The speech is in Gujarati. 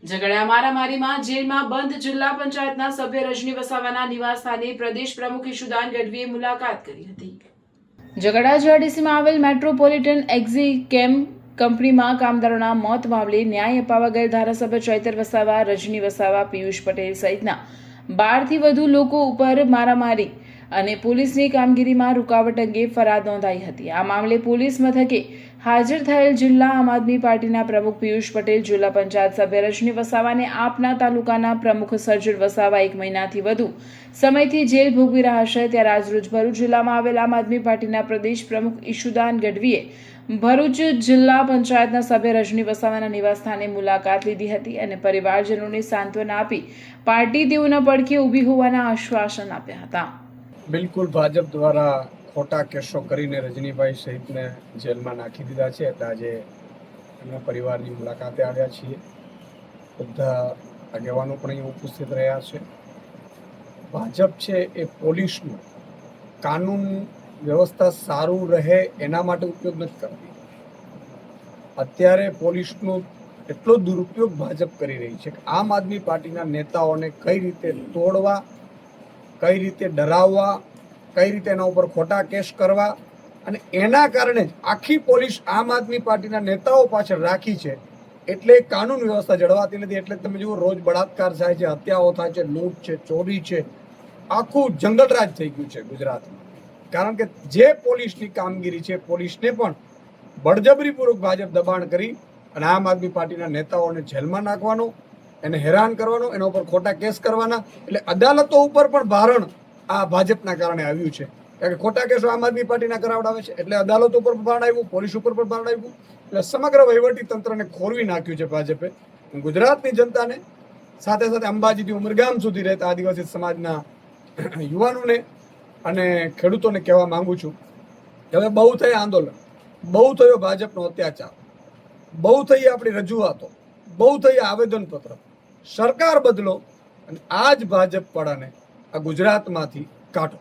ઝઘડા મારામારીમાં જેલમાં બંધ જિલ્લા પંચાયતના સભ્ય રજની વસાવાના નિવાસસ્થાને પ્રદેશ પ્રમુખ ઈશુદાન ગઢવીએ મુલાકાત કરી હતી. ઝઘડા જીઆઈડીસીમાં આવેલ મેટ્રોપોલિટન એક્ઝિકેમ કંપનીમાં કામદારોના મોત મામલે ન્યાય અપાવવા ગયેલ ધારાસભ્ય ચૈતર વસાવા, રજની વસાવા, પિયુષ પટેલ સહિતના 12થી વધુ લોકો ઉપર મારામારી અને પોલીસની કામગીરીમાં રૂકાવટ અંગે ફરિયાદ નોંધાઈ હતી. આ મામલે પોલીસ મથકે હાજર થયેલ જિલ્લા આમ આદમી પાર્ટીના પ્રમુખ પિયુષ પટેલ, જિલ્લા પંચાયત સભ્ય રજની વસાવાને આપના તાલુકાના પ્રમુખ સર્જન વસાવા 1 મહિનાથી વધુ સમયથી જેલ ભોગવી રહ્યા છે. ત્યારે આજરોજ ભરૂચ જિલ્લામાં આવેલ આમ આદમી પાર્ટીના પ્રદેશ પ્રમુખ ઈશુદાન ગઢવીએ ભરૂચ જિલ્લા પંચાયતના સભ્ય રજની વસાવાના નિવાસસ્થાને મુલાકાત લીધી હતી અને પરિવારજનોને સાંત્વના આપી પાર્ટી તેઓના પડખે ઊભી હોવાના આશ્વાસન આપ્યા હતા. બિલકુલ ભાજપ દ્વારા ખોટા કેસો કરીને રજનીભાઈ સહિતને જેલમાં નાખી દીધા છે. એટલે આજે એમના પરિવારની મુલાકાતે આવ્યા છીએ. બધા આગેવાનો પણ અહીં ઉપસ્થિત રહ્યા છે. ભાજપ છે એ પોલીસનું કાનૂન વ્યવસ્થા સારું રહે એના માટે ઉપયોગ નથી કરતી. અત્યારે પોલીસનો એટલો દુરુપયોગ ભાજપ કરી રહી છે કે આમ આદમી પાર્ટીના નેતાઓને કઈ રીતે તોડવા, કઈ રીતે ડરાવવા, કઈ રીતે એના ઉપર ખોટા કેસ કરવા, અને એના કારણે જ આખી પોલીસ આમ આદમી પાર્ટીના નેતાઓ પાછળ રાખી છે. એટલે કાનૂન વ્યવસ્થા જળવાતી નથી. એટલે તમે જુઓ, રોજ બળાત્કાર થાય છે, હત્યાઓ થાય છે, લૂંટ છે, ચોરી છે, આખું જંગલરાજ થઈ ગયું છે ગુજરાતમાં. કારણ કે જે પોલીસની કામગીરી છે, પોલીસને પણ બળજબરીપૂર્વક ભાજપ દબાણ કરી અને આમ આદમી પાર્ટીના નેતાઓને જેલમાં નાખવાનો, એને હેરાન કરવાનો, એના ઉપર ખોટા કેસ કરવાના. એટલે અદાલતો ઉપર પણ ભારણ આ ભાજપના કારણે આવ્યું છે. કારણ કે ખોટા કેસો આમ આદમી પાર્ટીના કરાવડાવે છે, એટલે અદાલતો ઉપર પણ ભારણ આવ્યું, પોલીસ ઉપર પણ ભારણ આવ્યું. એટલે સમગ્ર વહીવટી તંત્રને ખોરવી નાખ્યું છે ભાજપે. ગુજરાતની જનતાને, સાથે સાથે અંબાજીથી ઉમરગામ સુધી રહેતા આદિવાસી સમાજના યુવાનોને અને ખેડૂતોને કહેવા માંગુ છું કે હવે બહુ થઈ આંદોલન, બહુ થયો ભાજપનો અત્યાચાર, બહુ થઈ આપણી રજૂઆતો, બહુ થઈ આવેદનપત્ર. સરકાર બદલો અને આ જ ભાજપ પડાને આ ગુજરાતમાંથી કાઢો.